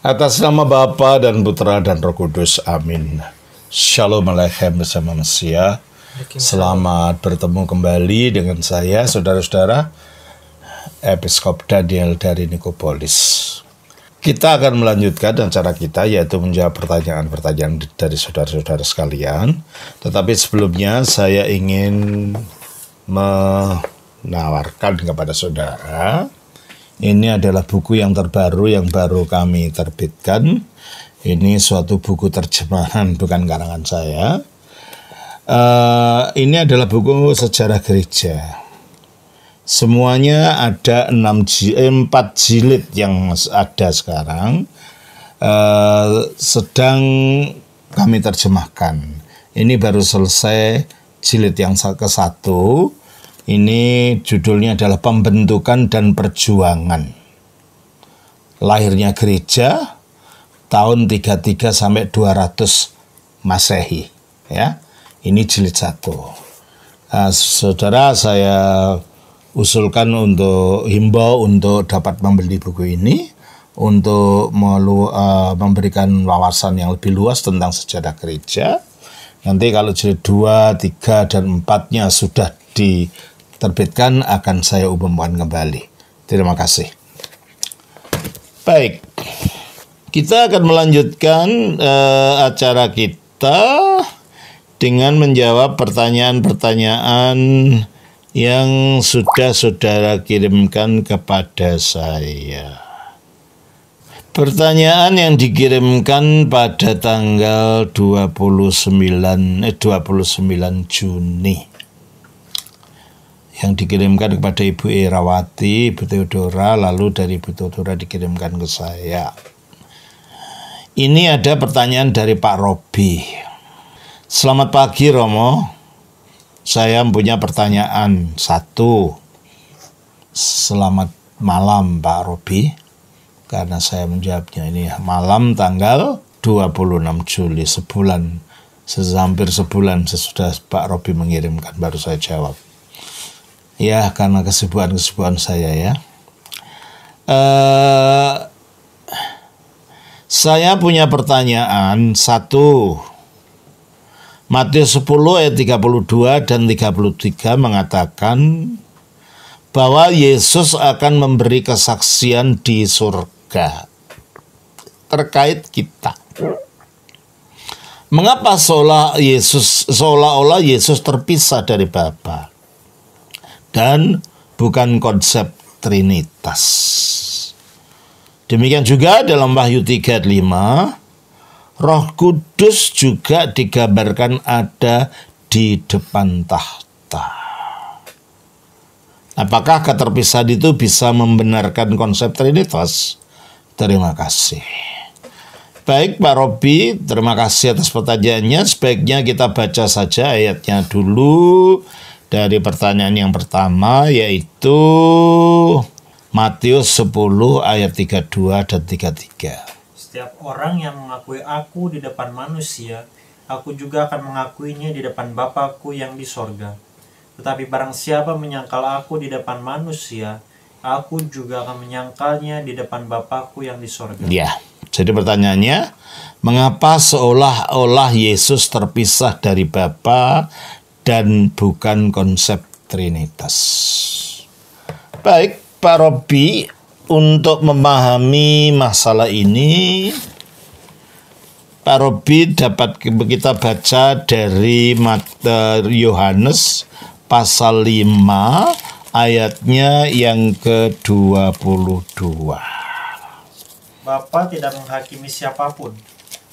Atas nama Bapa dan Putra dan Roh Kudus, amin. Shalom Aleichem bersama Mesia. Selamat bertemu kembali dengan saya, saudara-saudara, Episkop Daniel dari Nikopolis. Kita akan melanjutkan acara kita, yaitu menjawab pertanyaan-pertanyaan dari saudara-saudara sekalian. Tetapi sebelumnya saya ingin menawarkan kepada saudara, ini adalah buku yang terbaru yang baru kami terbitkan. Ini suatu buku terjemahan, bukan karangan saya. Ini adalah buku sejarah gereja. Semuanya ada 4 jilid yang ada sekarang. Sedang kami terjemahkan. Ini baru selesai jilid yang ke-1. Ini judulnya adalah Pembentukan dan Perjuangan. Lahirnya gereja tahun 33 sampai 200 Masehi. Ya. Ini jilid 1. Saudara, saya usulkan untuk himbau untuk dapat membeli buku ini untuk memberikan wawasan yang lebih luas tentang sejarah gereja. Nanti kalau jilid 2, 3, dan 4-nya sudah diterbitkan akan saya umumkan kembali. Terima kasih. Baik, kita akan melanjutkan acara kita dengan menjawab pertanyaan-pertanyaan yang sudah saudara kirimkan kepada saya. Pertanyaan yang dikirimkan pada tanggal 29 Juni. Yang dikirimkan kepada Ibu Irawati, Ibu Theodora, lalu dari Ibu Theodora dikirimkan ke saya. Ini ada pertanyaan dari Pak Robi. Selamat pagi Romo, saya punya pertanyaan 1. Selamat malam Pak Robi, karena saya menjawabnya ini malam tanggal 26 Juli, hampir sebulan sesudah Pak Robi mengirimkan baru saya jawab. Ya, karena kesibukan saya ya. Saya punya pertanyaan 1. Matius 10 ayat 32 dan 33 mengatakan bahwa Yesus akan memberi kesaksian di surga terkait kita. Mengapa seolah-olah Yesus terpisah dari Bapa dan bukan konsep Trinitas? Demikian juga dalam Wahyu 3:5, Roh Kudus juga digambarkan ada di depan tahta. Apakah keterpisahan itu bisa membenarkan konsep Trinitas? Terima kasih. Baik Pak Robi, terima kasih atas pertanyaannya. Sebaiknya kita baca saja ayatnya dulu dari pertanyaan yang pertama, yaitu Matius 10 ayat 32 dan 33. Setiap orang yang mengakui aku di depan manusia, aku juga akan mengakuinya di depan Bapa-Ku yang di sorga. Tetapi barang siapa menyangkal aku di depan manusia, aku juga akan menyangkalnya di depan Bapa-Ku yang di sorga. Ya, jadi pertanyaannya, mengapa seolah-olah Yesus terpisah dari Bapa dan bukan konsep Trinitas? Baik, Pak Robi, untuk memahami masalah ini, Pak Robi dapat kita baca dari Yohanes pasal 5 ayatnya yang ke-22. Bapa tidak menghakimi siapapun,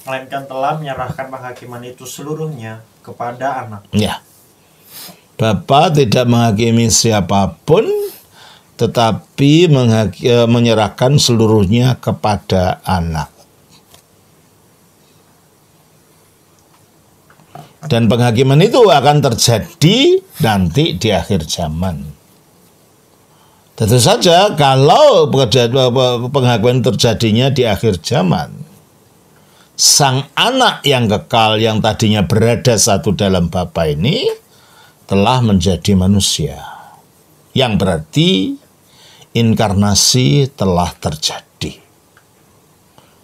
melainkan telah menyerahkan penghakiman itu seluruhnya kepada anak. Ya, Bapa tidak menghakimi siapapun, tetapi menyerahkan seluruhnya kepada anak. Dan penghakiman itu akan terjadi nanti di akhir zaman. Tentu saja kalau penghakiman terjadinya di akhir zaman, sang anak yang kekal yang tadinya berada satu dalam Bapa ini telah menjadi manusia. Yang berarti inkarnasi telah terjadi.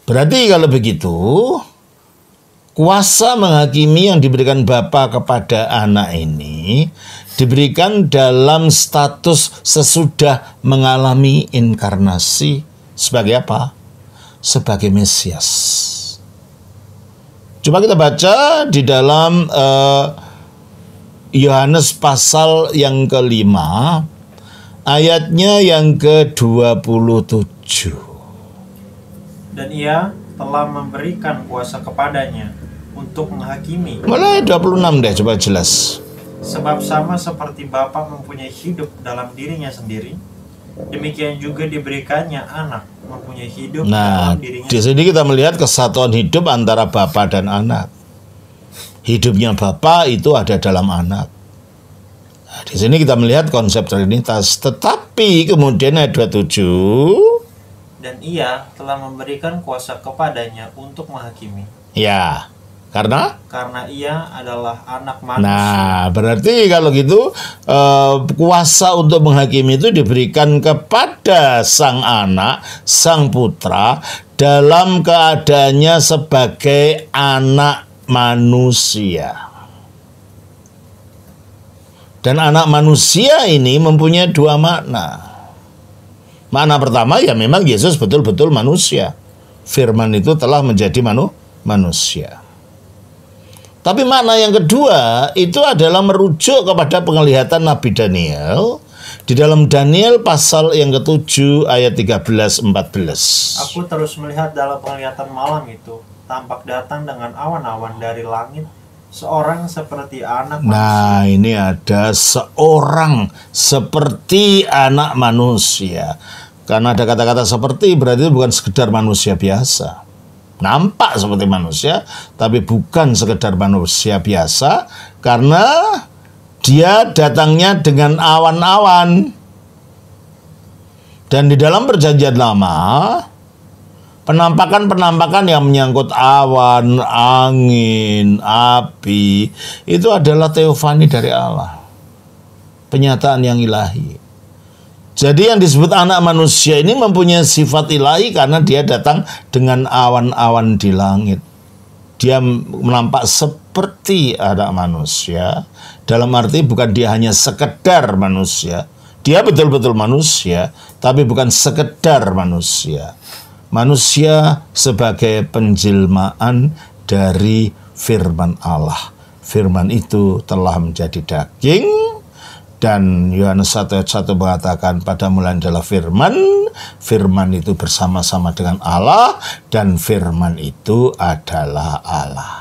Berarti kalau begitu, kuasa menghakimi yang diberikan Bapa kepada anak ini diberikan dalam status sesudah mengalami inkarnasi sebagai apa? Sebagai Mesias. Coba kita baca di dalam Yohanes pasal yang ke-5, ayatnya yang ke-27. Dan ia telah memberikan kuasa kepadanya untuk menghakimi. Mulai 26 deh, coba jelas. Sebab sama seperti Bapa mempunyai hidup dalam dirinya sendiri, demikian juga diberikannya anak mempunyai hidup dalam dirinya. Di sini kita melihat kesatuan hidup antara Bapa dan anak. Hidupnya Bapa itu ada dalam anak. Nah, di sini kita melihat konsep Trinitas. Tetapi kemudian ayat 27, dan ia telah memberikan kuasa kepadanya untuk menghakimi. Ya, karena ia adalah anak manusia. Nah, berarti kalau gitu kuasa untuk menghakimi itu diberikan kepada sang anak, sang putra dalam keadaannya sebagai anak manusia. Dan anak manusia ini mempunyai dua makna. Makna pertama ya memang Yesus betul-betul manusia. Firman itu telah menjadi manusia. Tapi makna yang kedua itu adalah merujuk kepada penglihatan Nabi Daniel di dalam Daniel pasal yang ke-7 ayat 13-14. Aku terus melihat dalam penglihatan malam itu, tampak datang dengan awan-awan dari langit seorang seperti anak manusia. Nah, ini ada seorang seperti anak manusia. Karena ada kata-kata seperti, berarti bukan sekedar manusia biasa. Nampak seperti manusia, tapi bukan sekedar manusia biasa, karena dia datangnya dengan awan-awan. Dan di dalam perjanjian lama, penampakan-penampakan yang menyangkut awan, angin, api, itu adalah teofani dari Allah. Penyataan yang ilahi. Jadi yang disebut anak manusia ini mempunyai sifat ilahi karena dia datang dengan awan-awan di langit. Dia menampak seperti anak manusia. Dalam arti bukan dia hanya sekedar manusia. Dia betul-betul manusia, tapi bukan sekedar manusia. Manusia sebagai penjelmaan dari firman Allah. Firman itu telah menjadi daging. Dan Yohanes 1:1 mengatakan pada mulanya adalah firman, firman itu bersama-sama dengan Allah, dan firman itu adalah Allah.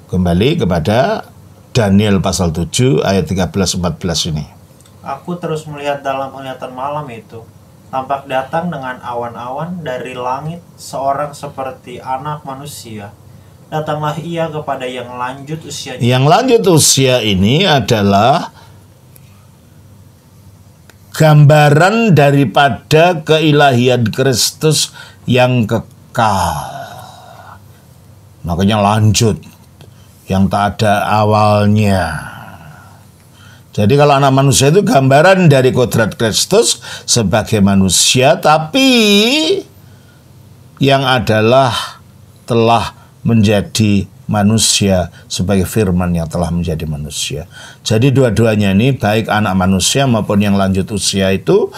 Kembali kepada Daniel pasal 7 ayat 13-14 ini. Aku terus melihat dalam penglihatan malam itu, tampak datang dengan awan-awan dari langit seorang seperti anak manusia. Datanglah ia kepada yang lanjut usianya. Yang lanjut usia ini adalah gambaran daripada keilahian Kristus yang kekal. Makanya lanjut, yang tak ada awalnya. Jadi kalau anak manusia itu gambaran dari kodrat Kristus sebagai manusia, tapi yang adalah telah menjadi manusia sebagai firman yang telah menjadi manusia. Jadi dua-duanya ini, baik anak manusia maupun yang lanjut usia itu,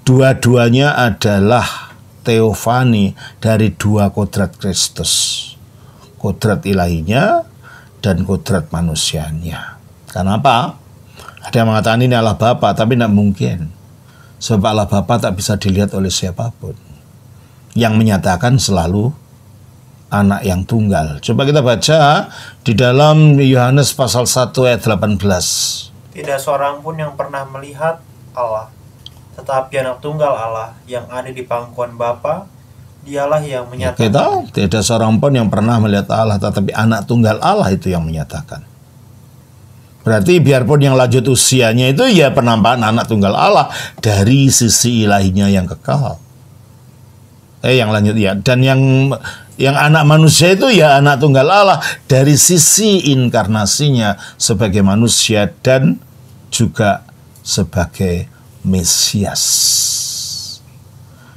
dua-duanya adalah teofani dari dua kodrat Kristus. Kodrat ilahinya dan kodrat manusianya. Kenapa? Ada yang mengatakan ini Allah Bapa, tapi tidak mungkin. Sebab Allah Bapa tak bisa dilihat oleh siapapun. Yang menyatakan selalu anak yang tunggal. Coba kita baca di dalam Yohanes pasal 1 ayat 18. Tidak seorang pun yang pernah melihat Allah, tetapi anak tunggal Allah yang ada di pangkuan Bapa, dialah yang menyatakan. Tidak seorang pun yang pernah melihat Allah, tetapi anak tunggal Allah itu yang menyatakan. Berarti biarpun yang lanjut usianya itu ya penampakan anak tunggal Allah dari sisi ilahinya yang kekal. Yang lanjut ya, dan yang anak manusia itu ya anak tunggal Allah dari sisi inkarnasinya sebagai manusia dan juga sebagai Mesias.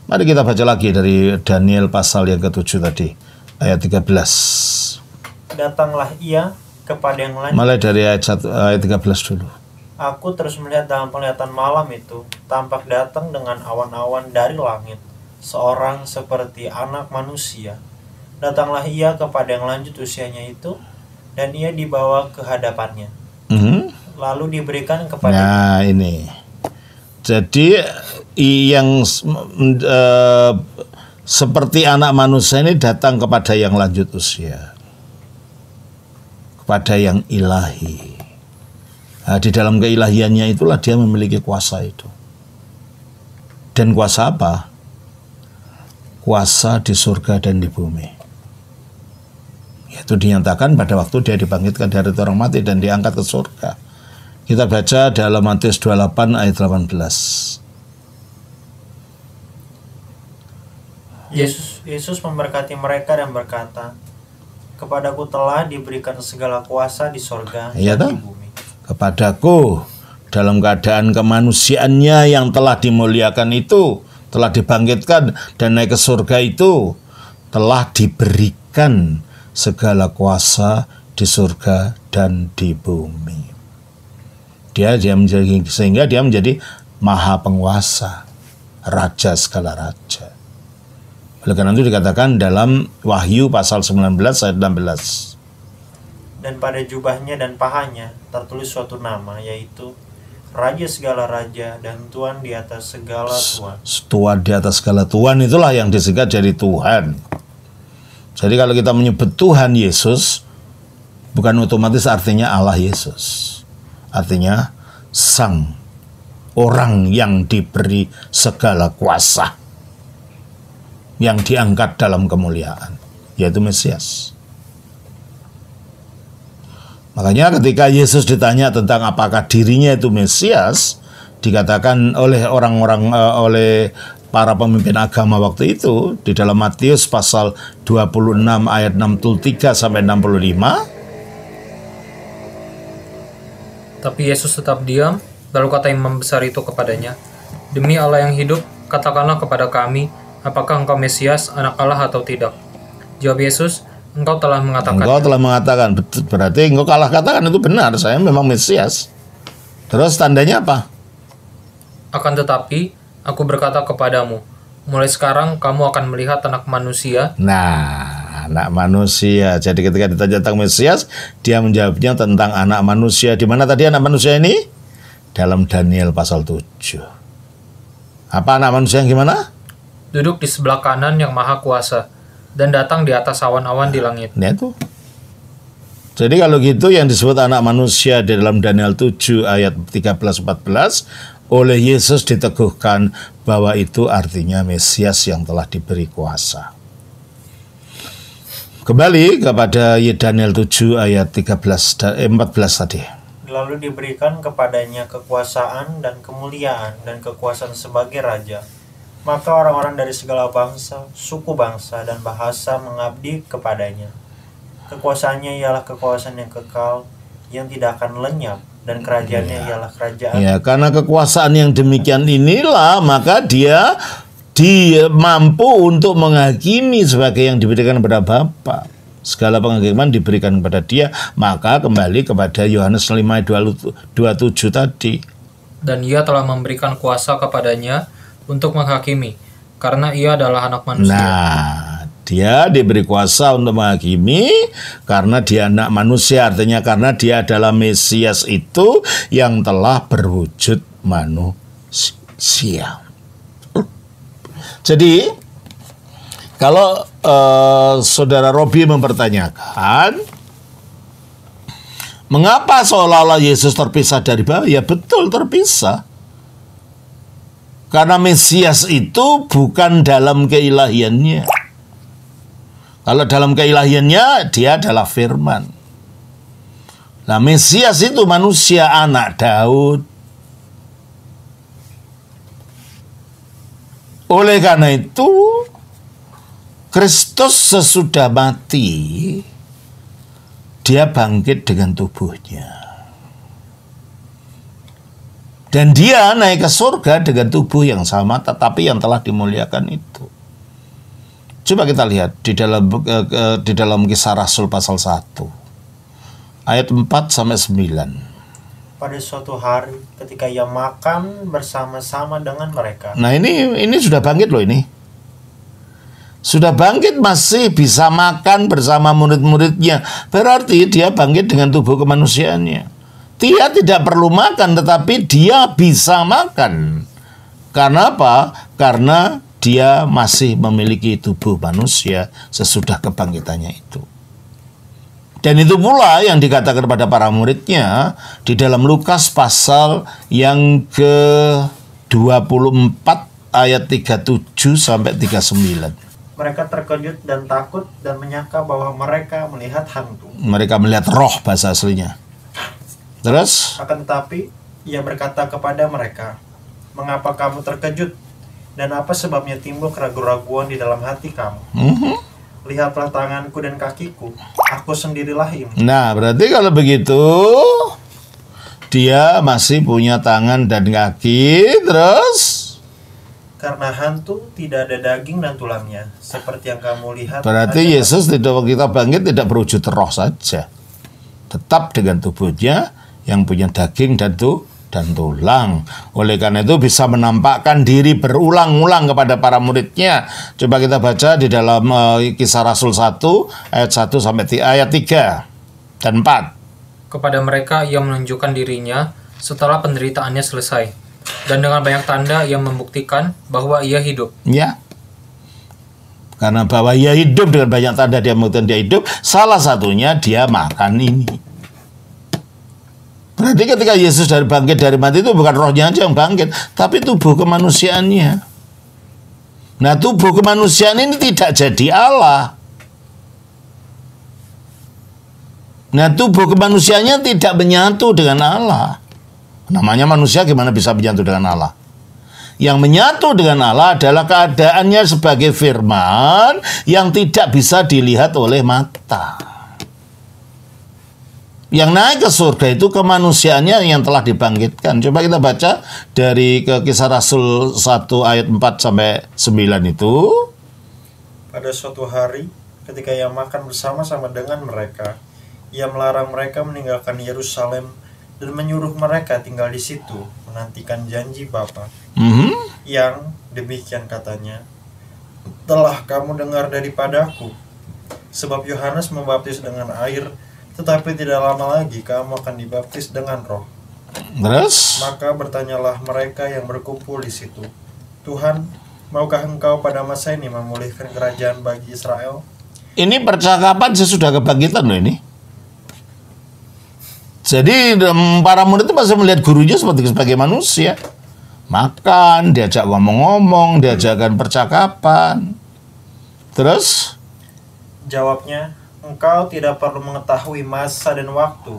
Mari kita baca lagi dari Daniel pasal yang ke-7 tadi, ayat 13. Datanglah ia kepada yang lain. Mulai dari ayat 13 dulu. Aku terus melihat dalam penglihatan malam itu, tampak datang dengan awan-awan dari langit, seorang seperti anak manusia. Datanglah ia kepada yang lanjut usianya itu, dan ia dibawa ke hadapannya. Lalu diberikan kepada. Nah ini, jadi yang seperti anak manusia ini datang kepada yang lanjut usia, kepada yang ilahi. Nah, di dalam keilahiannya itulah dia memiliki kuasa itu. Dan kuasa apa? Kuasa di surga dan di bumi. Itu dinyatakan pada waktu dia dibangkitkan dari orang mati dan diangkat ke surga. Kita baca dalam Matius 28 ayat 18. Yesus memberkati mereka dan berkata, kepadaku telah diberikan segala kuasa di sorga dan di bumi. Kepadaku dalam keadaan kemanusiaannya yang telah dimuliakan itu, telah dibangkitkan dan naik ke surga itu, telah diberikan segala kuasa di surga dan di bumi. Dia menjadi, sehingga dia menjadi maha penguasa, raja segala raja. Oleh karena itu dikatakan dalam Wahyu pasal 19 ayat 16. Dan pada jubahnya dan pahanya tertulis suatu nama, yaitu Raja segala raja dan Tuhan di atas segala Tuhan. Tuhan di atas segala Tuhan itulah yang disingkat dari Tuhan. Jadi kalau kita menyebut Tuhan Yesus, bukan otomatis artinya Allah Yesus. Artinya sang orang yang diberi segala kuasa, yang diangkat dalam kemuliaan, yaitu Mesias. Makanya ketika Yesus ditanya tentang apakah dirinya itu Mesias, dikatakan oleh orang-orang, oleh para pemimpin agama waktu itu di dalam Matius pasal 26 ayat 63 sampai 65. Tapi Yesus tetap diam, lalu kata imam besar itu kepadanya, demi Allah yang hidup, katakanlah kepada kami, apakah engkau Mesias, anak Allah atau tidak? Jawab Yesus, engkau telah mengatakan. Engkau telah mengatakan, berarti engkau kalah katakan itu benar, saya memang Mesias. Terus tandanya apa? Akan tetapi, aku berkata kepadamu, mulai sekarang kamu akan melihat anak manusia. Nah, anak manusia. Jadi ketika ditanya tentang Mesias, dia menjawabnya tentang anak manusia. Di mana tadi anak manusia ini? Dalam Daniel pasal 7. Apa anak manusia yang gimana? Duduk di sebelah kanan yang maha kuasa, dan datang di atas awan-awan di langit. Nah itu. Jadi kalau gitu yang disebut anak manusia di dalam Daniel 7 ayat 13-14 oleh Yesus diteguhkan bahwa itu artinya Mesias yang telah diberi kuasa. Kembali kepada Daniel 7 ayat 14 tadi. Lalu diberikan kepadanya kekuasaan dan kemuliaan dan kekuasaan sebagai raja. Maka orang-orang dari segala bangsa, suku bangsa, dan bahasa mengabdi kepadanya. Kekuasaannya ialah kekuasaan yang kekal, yang tidak akan lenyap, dan kerajaannya ialah kerajaan. Ya, karena kekuasaan yang demikian inilah, maka dia mampu untuk menghakimi sebagai yang diberikan kepada Bapa. Segala penghakiman diberikan kepada dia, maka kembali kepada Yohanes 5:27 tadi. Dan ia telah memberikan kuasa kepadanya untuk menghakimi, karena ia adalah anak manusia. Nah, dia diberi kuasa untuk menghakimi karena dia anak manusia, artinya karena dia adalah Mesias itu yang telah berwujud manusia. Jadi, kalau saudara Robi mempertanyakan, mengapa seolah-olah Yesus terpisah dari Bapa? Ya betul terpisah. Karena Mesias itu bukan dalam keilahiannya. Kalau dalam keilahiannya, dia adalah firman. Nah, Mesias itu manusia, anak Daud. Oleh karena itu, Kristus sesudah mati, dia bangkit dengan tubuhnya. Dan dia naik ke surga dengan tubuh yang sama, tetapi yang telah dimuliakan itu. Coba kita lihat di dalam Kisah Rasul pasal 1 ayat 4 sampai 9. Pada suatu hari ketika ia makan bersama-sama dengan mereka. Nah, ini sudah bangkit loh ini. Sudah bangkit masih bisa makan bersama murid-muridnya. Berarti dia bangkit dengan tubuh kemanusiaannya. Dia tidak perlu makan, tetapi dia bisa makan. Karena apa? Karena dia masih memiliki tubuh manusia sesudah kebangkitannya itu. Dan itu pula yang dikatakan kepada para muridnya di dalam Lukas pasal yang ke-24 ayat 37 sampai 39. Mereka terkejut dan takut dan menyangka bahwa mereka melihat hantu. Mereka melihat roh bahasa aslinya. Terus? Akan tetapi, ia berkata kepada mereka, "Mengapa kamu terkejut? Dan apa sebabnya timbul keraguan-raguan di dalam hati kamu? Lihatlah tanganku dan kakiku, aku sendirilah ini." Nah, berarti kalau begitu, dia masih punya tangan dan kaki, terus? Karena hantu tidak ada daging dan tulangnya, seperti yang kamu lihat. Berarti Yesus tidak, kita bangkit tidak berwujud roh saja. Tetap dengan tubuhnya yang punya daging dan tulang. Oleh karena itu bisa menampakkan diri berulang-ulang kepada para muridnya. Coba kita baca di dalam Kisah Rasul 1 ayat 1 sampai ayat 3 dan 4. Kepada mereka ia menunjukkan dirinya setelah penderitaannya selesai, dan dengan banyak tanda ia membuktikan bahwa ia hidup. Ya. Karena bahwa ia hidup, dengan banyak tanda dia membuktikan dia hidup, salah satunya dia makan ini. Berarti ketika Yesus bangkit dari mati itu bukan rohnya aja yang bangkit, tapi tubuh kemanusiaannya. Nah, tubuh kemanusiaan ini tidak jadi Allah. Nah, tubuh kemanusiaannya tidak menyatu dengan Allah. Namanya manusia gimana bisa menyatu dengan Allah? Yang menyatu dengan Allah adalah keadaannya sebagai firman yang tidak bisa dilihat oleh mata. Yang naik ke surga itu kemanusiaannya yang telah dibangkitkan. Coba kita baca dari Kisah Rasul 1 ayat 4 sampai 9 itu. Pada suatu hari ketika ia makan bersama-sama dengan mereka, ia melarang mereka meninggalkan Yerusalem dan menyuruh mereka tinggal di situ, menantikan janji Bapa. Yang demikian katanya, "Telah kamu dengar daripadaku, sebab Yohanes membaptis dengan air, tetapi tidak lama lagi kamu akan dibaptis dengan roh." Terus? Maka bertanyalah mereka yang berkumpul di situ, "Tuhan, maukah engkau pada masa ini memulihkan kerajaan bagi Israel?" Ini percakapan sesudah kebangkitan loh ini. Jadi para murid itu masih melihat gurunya sebagai manusia. Makan, diajak ngomong-ngomong, diajakkan percakapan. Terus? Jawabnya, "Engkau tidak perlu mengetahui masa dan waktu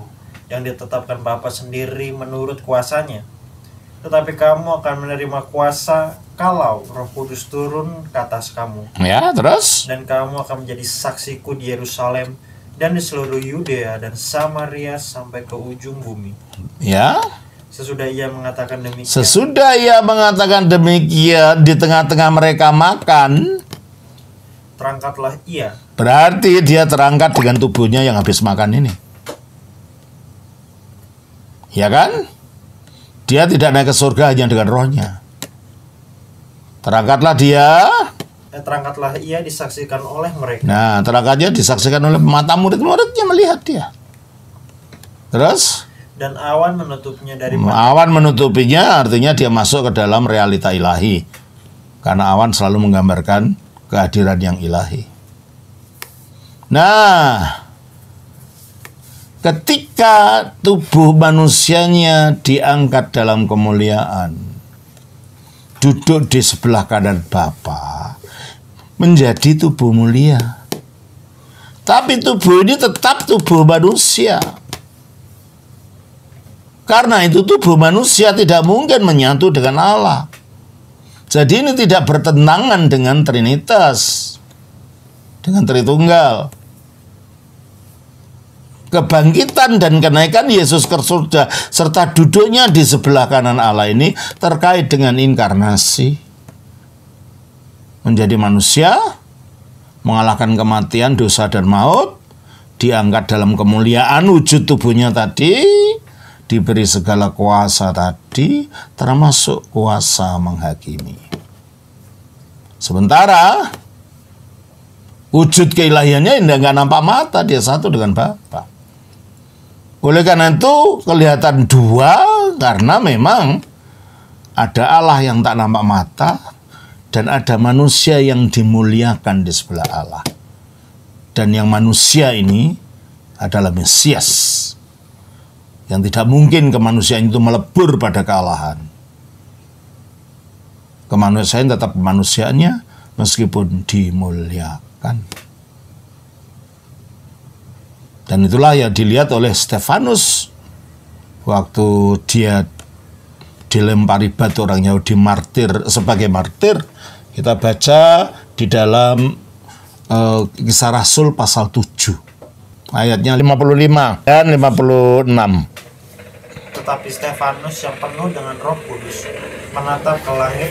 yang ditetapkan Bapa sendiri menurut kuasanya. Tetapi kamu akan menerima kuasa kalau Roh Kudus turun ke atas kamu. Ya, terus? Dan kamu akan menjadi saksiku di Yerusalem dan di seluruh Yudea dan Samaria sampai ke ujung bumi." Ya. Sesudah ia mengatakan demikian, di tengah-tengah mereka makan, terangkatlah ia. berarti dia terangkat dengan tubuhnya yang habis makan ini. Ya kan? Dia tidak naik ke surga hanya dengan rohnya. Terangkatlah ia disaksikan oleh mereka. Nah, terangkatnya disaksikan oleh mata murid-muridnya melihat dia. Terus? Dan awan menutupnya dari awan menutupinya artinya dia masuk ke dalam realita ilahi. Karena awan selalu menggambarkan kehadiran yang ilahi. Nah, ketika tubuh manusianya diangkat dalam kemuliaan, duduk di sebelah kanan Bapa, menjadi tubuh mulia. Tapi tubuh ini tetap tubuh manusia. Karena itu tubuh manusia tidak mungkin menyatu dengan Allah. Jadi ini tidak bertentangan dengan Trinitas, dengan Tritunggal. kebangkitan dan kenaikan Yesus ke surga serta duduknya di sebelah kanan Allah ini terkait dengan inkarnasi. Menjadi manusia, mengalahkan kematian, dosa dan maut, diangkat dalam kemuliaan wujud tubuhnya tadi, diberi segala kuasa tadi, termasuk kuasa menghakimi. Sementara wujud keilahiannya nggak nampak mata, dia satu dengan Bapa. Oleh karena itu kelihatan dua karena memang ada Allah yang tak nampak mata dan ada manusia yang dimuliakan di sebelah Allah. Dan yang manusia ini adalah Mesias. Yang tidak mungkin kemanusiaan itu melebur pada kealahan. Kemanusiaan tetap kemanusiaannya meskipun dimuliakan. Dan itulah yang dilihat oleh Stefanus waktu dia dilempari batu orang Yahudi sebagai martir. Kita baca di dalam Kisah Rasul pasal 7 ayatnya 55 dan 56. Tetapi Stefanus yang penuh dengan Roh Kudus menatap ke langit,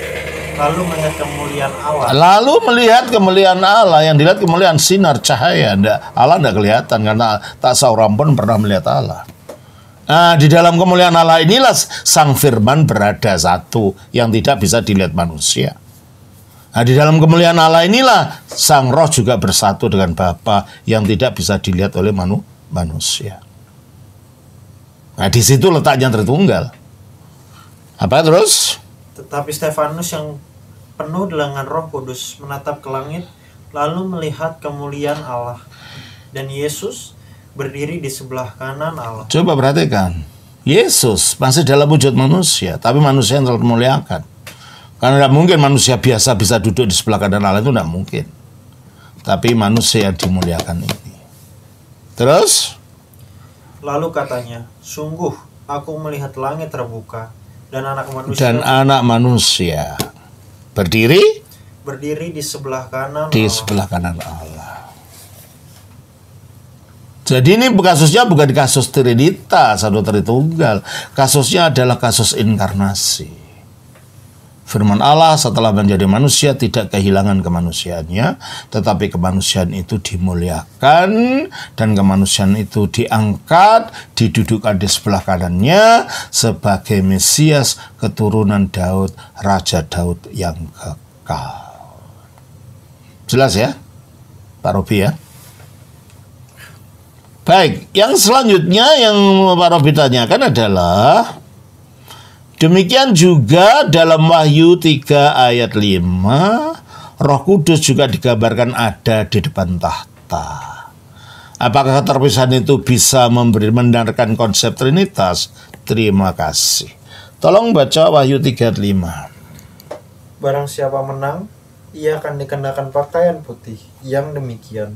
lalu melihat kemuliaan Allah. Lalu melihat kemuliaan Allah, yang dilihat kemuliaan sinar cahaya. Allah tidak kelihatan karena tak seorang pun pernah melihat Allah. Nah, di dalam kemuliaan Allah inilah Sang Firman berada satu yang tidak bisa dilihat manusia. Nah, di dalam kemuliaan Allah inilah Sang Roh juga bersatu dengan Bapa yang tidak bisa dilihat oleh manusia. Nah, di situ letaknya Tritunggal. Apa terus? Tetapi Stefanus yang penuh dengan Roh Kudus menatap ke langit, lalu melihat kemuliaan Allah, dan Yesus berdiri di sebelah kanan Allah. Coba perhatikan, Yesus masih dalam wujud manusia, tapi manusia yang termuliakan. Karena tidak mungkin manusia biasa bisa duduk di sebelah kanan Allah, itu tidak mungkin. Tapi manusia yang dimuliakan ini. Terus? Lalu katanya, sungguh aku melihat langit terbuka, dan anak manusia berdiri di sebelah kanan Allah. Jadi ini kasusnya bukan kasus Trinitas atau Tritunggal. Kasusnya adalah kasus inkarnasi. Firman Allah setelah menjadi manusia tidak kehilangan kemanusiaannya, tetapi kemanusiaan itu dimuliakan dan kemanusiaan itu diangkat, didudukkan di sebelah kanannya sebagai Mesias keturunan Daud, Raja Daud yang kekal. Jelas ya, Pak Robi ya? Baik, yang selanjutnya yang Pak Robi tanyakan adalah demikian juga dalam Wahyu 3 ayat 5, Roh Kudus juga digambarkan ada di depan tahta. Apakah keterpisahan itu bisa membenarkan konsep Trinitas? Terima kasih. Tolong baca Wahyu 3 ayat 5. Barang siapa menang, ia akan dikenakan pakaian putih yang demikian.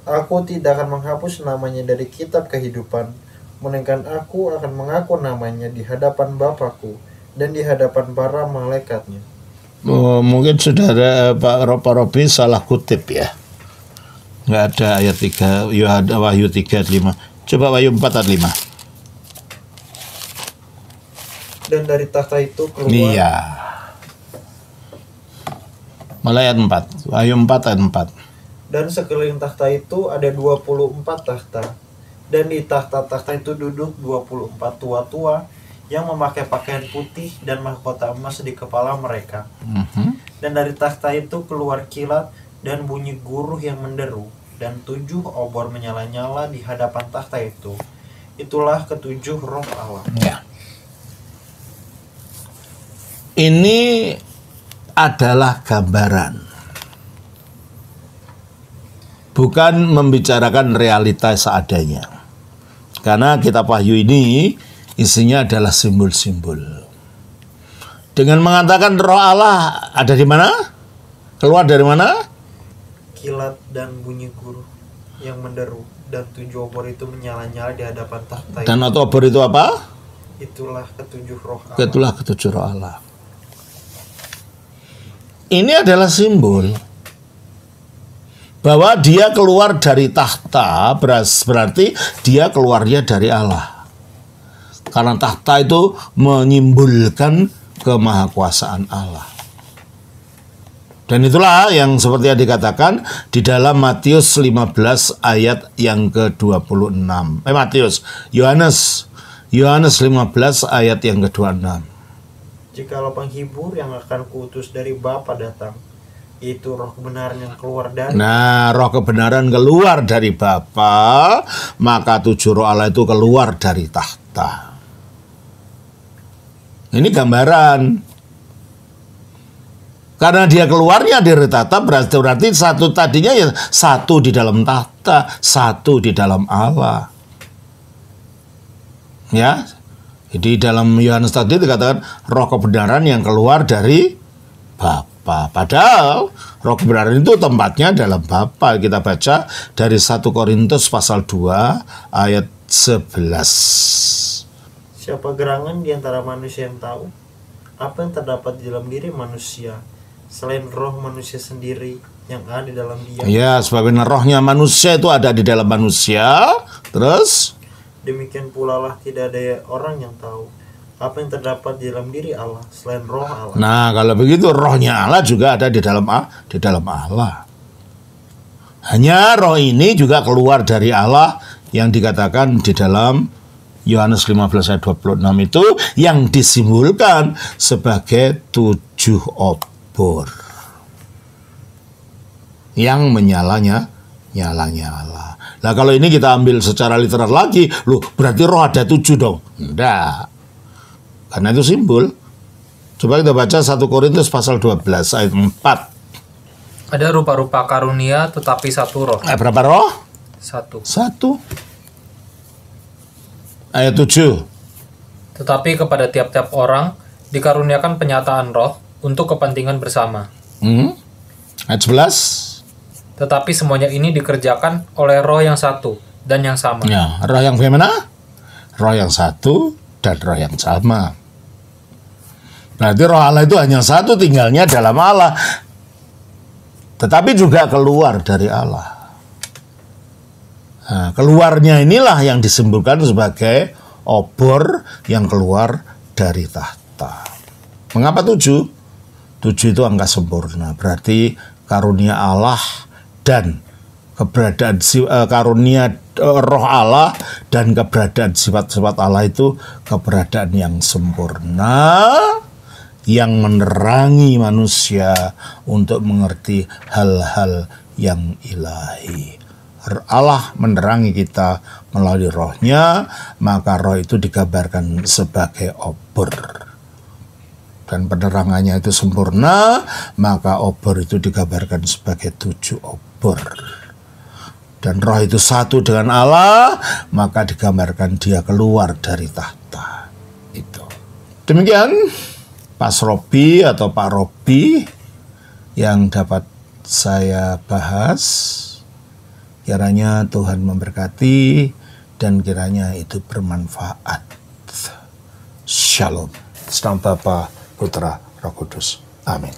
Aku tidak akan menghapus namanya dari kitab kehidupan, melainkan aku akan mengaku namanya di hadapan Bapakku dan di hadapan para malaikatnya. Mungkin saudara Pak Robi salah kutip ya. Nggak ada ayat 3, Wahyu 3 ayat 5. Coba Wahyu 4 ayat 5. Dan dari tahta itu keluar. Iya. Malah ayat 4. Wahyu 4 ayat 4. Dan sekeliling tahta itu ada 24 tahta. Dan di tahta-tahta itu duduk 24 tua-tua yang memakai pakaian putih dan mahkota emas di kepala mereka. Dan dari tahta itu keluar kilat dan bunyi guruh yang menderu, dan 7 obor menyala-nyala di hadapan tahta itu. Itulah ketujuh roh Allah. Ya. Ini adalah gambaran, bukan membicarakan realitas seadanya. Karena kitab Wahyu ini isinya adalah simbol-simbol. Dengan mengatakan roh Allah ada di mana? Keluar dari mana? Kilat dan bunyi guruh yang menderu, dan 7 obor itu menyala-nyala di hadapan tahta. Dan obor itu apa? Itulah ketujuh roh Allah. Itulah ketujuh roh Allah. Ini adalah simbol Bahwa dia keluar dari tahta berarti dia keluarnya dari Allah. Karena tahta itu menyimbolkan kemahakuasaan Allah. Dan itulah yang seperti yang dikatakan di dalam Matius 15 ayat yang ke-26. Yohanes 15 ayat yang ke-26. Jikalau penghibur yang akan kuutus dari Bapa datang, itu roh kebenaran yang keluar dari. Nah, roh kebenaran keluar dari Bapa, maka 7 roh Allah itu keluar dari tahta. Ini gambaran. Karena dia keluarnya dari tahta berarti satu tadinya ya satu di dalam tahta, satu di dalam Allah. Ya. Jadi dalam Yohanes tadi dikatakan roh kebenaran yang keluar dari Bapa. Padahal roh kebenaran itu tempatnya dalam Bapa. Kita baca dari 1 Korintus pasal 2 ayat 11. Siapa gerangan di antara manusia yang tahu apa yang terdapat di dalam diri manusia selain roh manusia sendiri yang ada di dalam dia? Ya, sebabnya rohnya manusia itu ada di dalam manusia. Terus demikian pula lah tidak ada orang yang tahu apa yang terdapat di dalam diri Allah selain roh Allah. Nah, kalau begitu rohnya Allah juga ada di dalam Allah. Hanya roh ini juga keluar dari Allah yang dikatakan di dalam Yohanes 15 ayat 26 itu yang disimbolkan sebagai 7 obor yang menyala-nyala. Nah, kalau ini kita ambil secara literal lagi, loh berarti roh ada 7 dong? Enggak. Karena itu simbol. Coba kita baca 1 Korintus pasal 12 ayat 4. Ada rupa-rupa karunia tetapi satu roh. Berapa roh? Satu. Ayat 7. Tetapi kepada tiap-tiap orang dikaruniakan penyataan roh untuk kepentingan bersama. Ayat 11. Tetapi semuanya ini dikerjakan oleh roh yang satu dan yang sama. Ya, roh yang bagaimana? Roh yang satu dan roh yang sama. Berarti roh Allah itu hanya satu, tinggalnya dalam Allah. Tetapi juga keluar dari Allah. Nah, keluarnya inilah yang disimbolkan sebagai obor yang keluar dari tahta. Mengapa 7? 7 itu angka sempurna. Berarti karunia Allah dan keberadaan karunia roh Allah dan keberadaan sifat-sifat Allah itu keberadaan yang sempurna yang menerangi manusia untuk mengerti hal-hal yang ilahi. Allah menerangi kita melalui rohnya, maka roh itu digambarkan sebagai obor. Dan penerangannya itu sempurna, maka obor itu digambarkan sebagai 7 obor. Dan roh itu satu dengan Allah, maka digambarkan dia keluar dari tahta. Itu. Demikian Pak Robi atau Pak Robi yang dapat saya bahas. Kiranya Tuhan memberkati dan kiranya itu bermanfaat. Shalom. Salam Bapa, Putra, Roh Kudus. Amin.